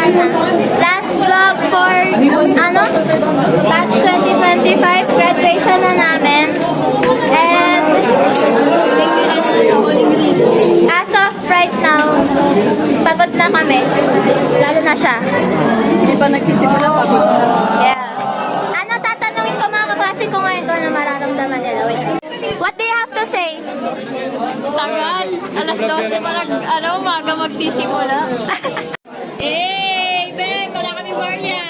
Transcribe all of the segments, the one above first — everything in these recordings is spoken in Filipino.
Last vlog for, batch 2025, graduation na namin. And, as of right now, pagod na kami. Lalo na siya. Hindi pa nagsisimula, pagod na. Yeah. Ano tatanungin ko mga kaklase ko ngayon kung ano mararamdaman nila? Wait. What do you have to say? Saral, alas 12 pa umaga magsisimula. Eh, babe, wala kami barya.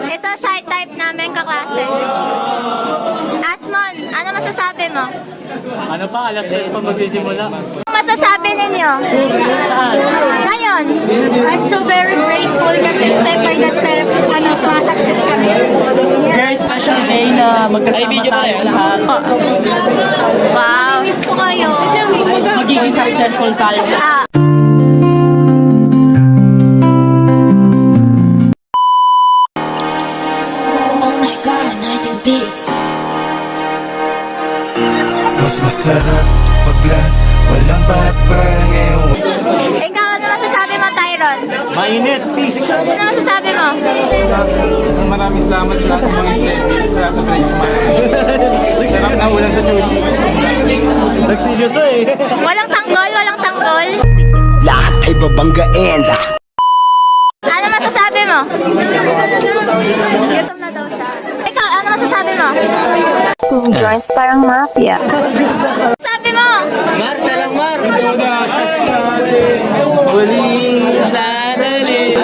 Ito side type namin kaklase. Asmon, ano masasabi mo? Ano pa? Alas 3 pa magsisimula. Ano masasabi ninyo? Saan? Ngayon, I'm so very grateful kasi step by step, sumasakses kami. Very special day na magkasama tayo lahat. wow. Miss ko kayo. Magiging successful tayo. Ah, Oh my God, 19 beats. Mas masarap paglat, walang bad burn ngayon. ikaw ano masasabi mo, Tyron? Mainit, peace. Ano masasabi mo? Maraming salamat sa lahat ng mga students sa lahat ng friends mo. Sarap na ulan sa Chuchi. Nagseryoso eh. Walang tanggol, walang tanggol. Lahat ay babanggain. Ano masasabi mo? Gutom na daw siya. Ikaw, ano masasabi mo? Kung joints parang mafia. Sabi mo? Mar, salang Mar. Huling sandali.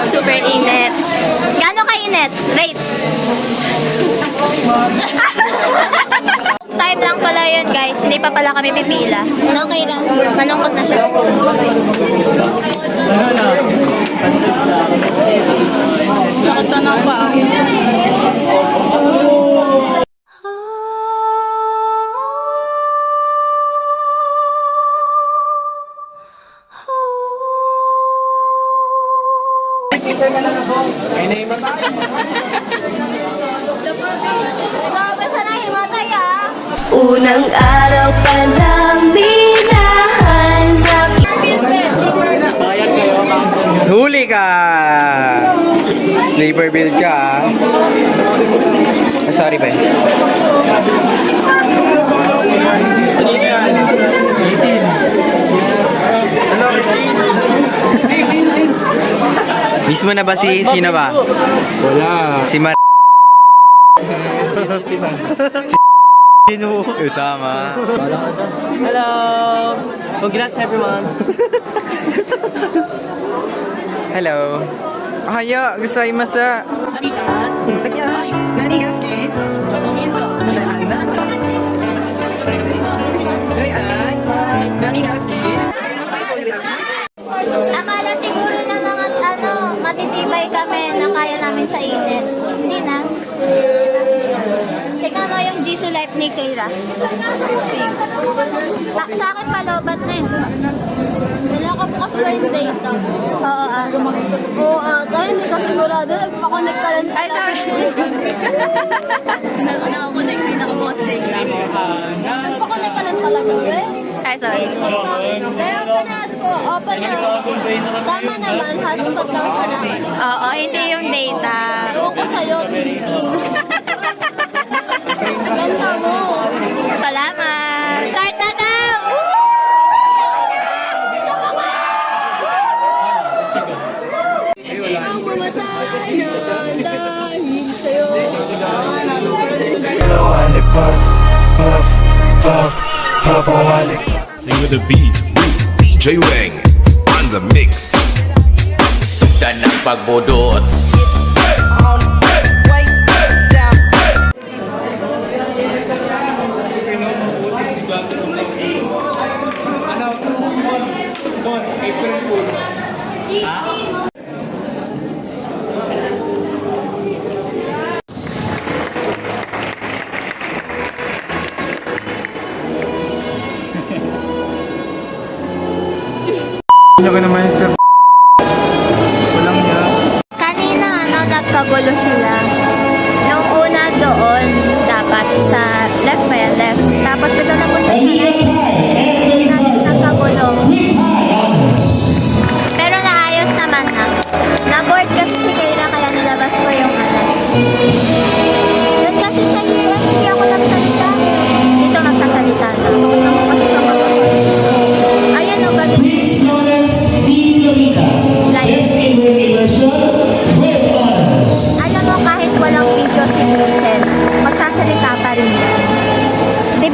Super init. Gaano ka-init? Rate. Time lang pala yun, guys. Hindi pa pala kami pipila. Okay lang. Malungkot na siya. Sakit na ng paa. Grabe, sana himatay ah. Unang araw pa lang minahanda. Bayad kayo, council. Huli ka! Sleeper build ka Sorry ba? Mismo na ba si sino ba? Wala. Si Mar. Sino? Tama. Hello. Congrats everyone. Hello. Ayo, gusto masa. Nani gaski? Nani gaski? Akala siguro na mga matitibay kami na kaya namin sa init. Hindi na. Tingnan mo yung Jisoo Life ni Keira. Sa akin palobat na eh. Wala ka bukas ba yung data? Oo ata. Hindi ka sigurado. Nagpa-connect ka lang. Ay, sorry. Nakakonect, pinaka-boss data. Nagpa-connect ka lang talaga, eh. Ay, sorry. Kaya panaad ko, open na. Tama naman, hotspot lang siya naman. Oo, hindi yung data. Ewan ko sa'yo, Tintin. Ganda mo. Salamat. Start na daw! Ang mamatay na dahil sa'yo. Hello, wallet, puff, puff, puff, puff, wallet. Sing with the beat, DJ Wang on the mix. Sugdan ng pagbudot. Ano ka naman sir? Walang niya. Kanina, nagkagulo sila. Nung una doon, dapat sa left pa yan, left. Tapos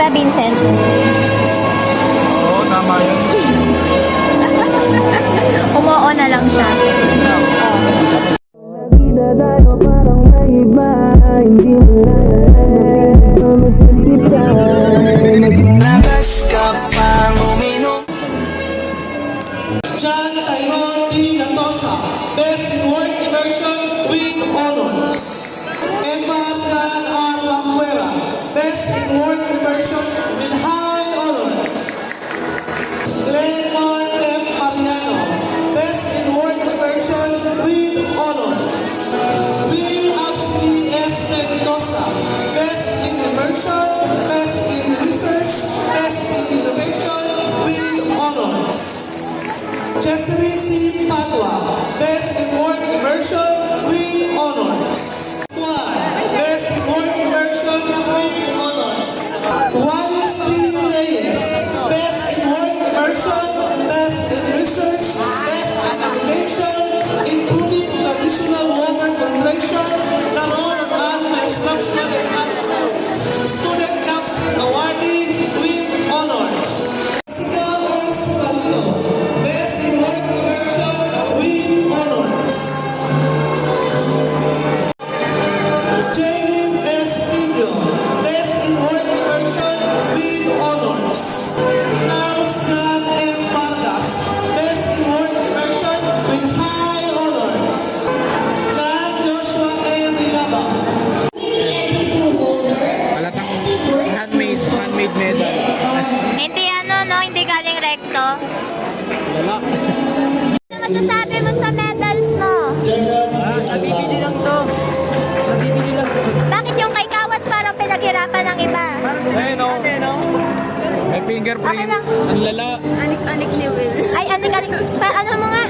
ba, Vincent? Oo, tama yun. Umoo na lang siya. Labas ka pang uminom. John Tyrone P. Latosa, Best in Work Immersion with Honors. Emma Jan R. Lamuera, Best in Work Immersion with High Honors. Glenmar F. Mariano, Best in Work Immersion with Honors. Will Absky S. Mendoza, Best in Immersion, Best in Research, Best in Innovation with Honors. Chesapeake C. Padua, Best in Work Immersion with Honors. Best in Work Immersion with Honors. Wallace B. Reyes, Best in Work Immersion, Best in Research, Best in Innovation, Improving Traditional Water Filtration, the role of Alpha Structural Enhancement. Student Council Awardee with Honors. Jessica O. Subalino, Best in Work Immersion with Honors. Jaylin S. Filio, Best in Work Immersion with Honors. Charles John M. Vargas, Best in Work Immersion with High Honors. John Joshua M. Vilaba, Handmade medal. Hindi no? Hindi galing recto. Wala. Ano masasabi mo sa medals mo? Nabibili lang to. Nabibili lang to. Bakit yung kay Kawas parang pinaghirapan ng iba? Ayun o. May Okay fingerprint. lang. Ang lala. Anik-anik ni Will. Ay, anik-anik. Ano mo nga?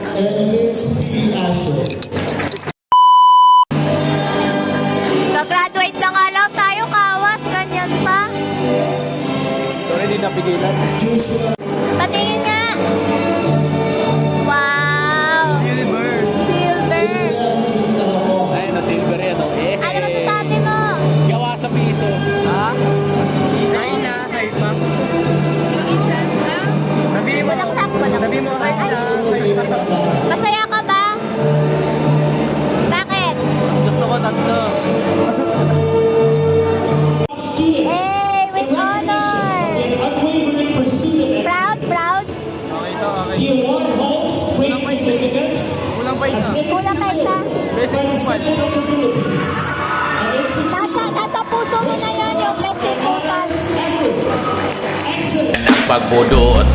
Graduate na nga lang tayo, Kawas. Ganyan pa. Sorry, di napigilan. Patingin nga. Wow. Silver. Silver. Ayun o, silver yan o. Ano masasabi mo? Gawa sa piso. Ha? Kain na. Kain pa. Sabi mo. Walang Sabi mo. Ay, masaya ka ba? Bakit? Gusto ko tatlo. Hey, with honor! Proud, proud. Okay to, okay. Kulang pa isa. Kulang ka isa. Basic kupad. Nasa puso mo na yan yung basic focus. Ng pagbudot.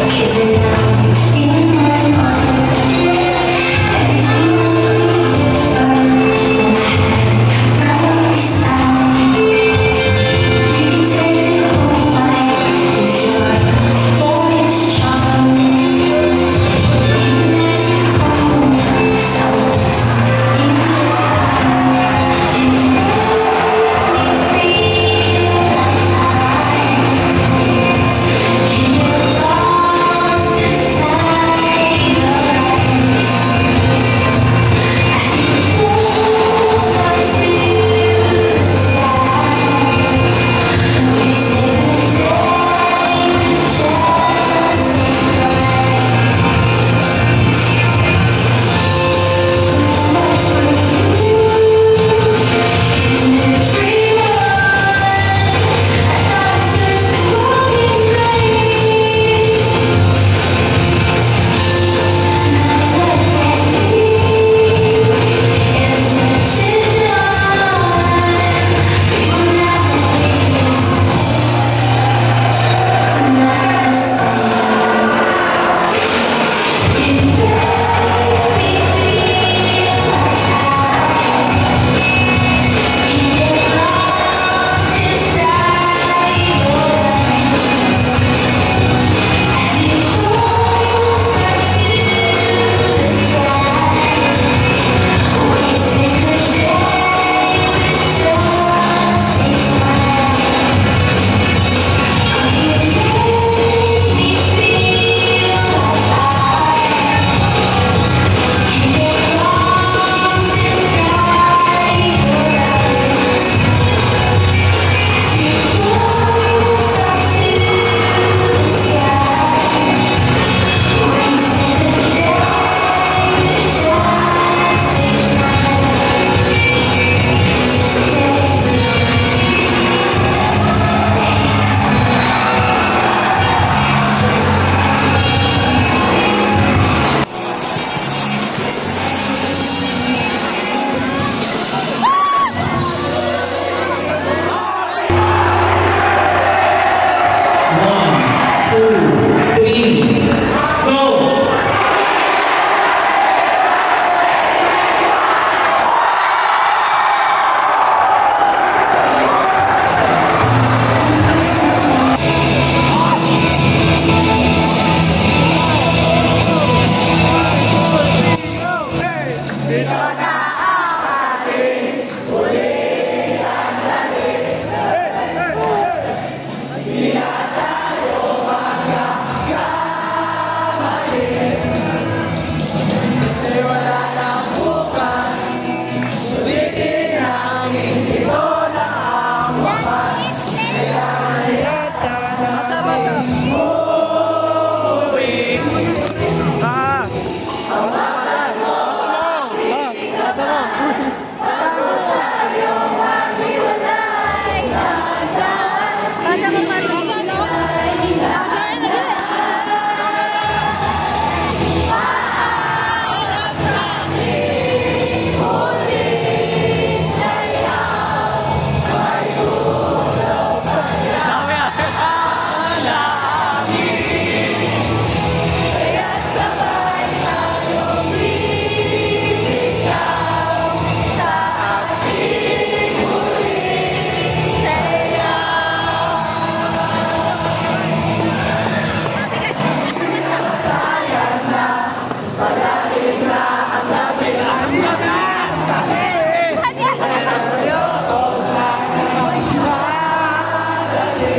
Kissing out.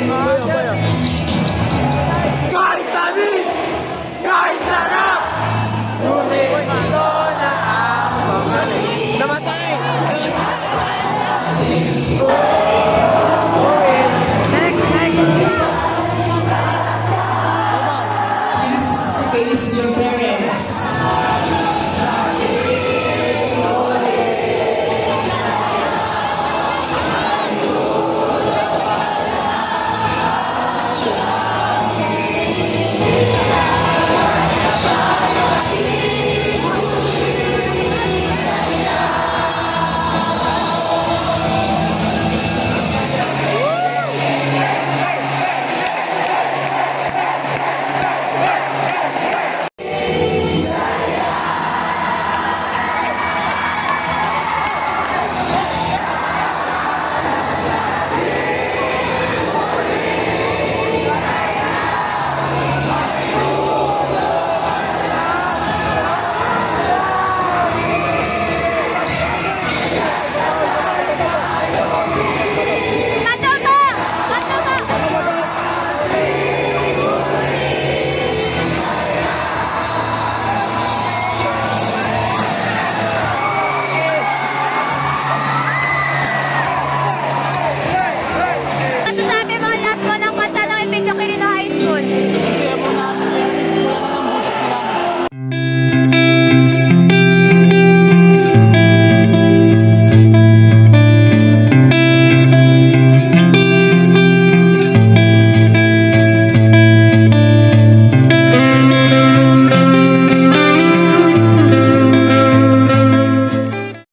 Kuya,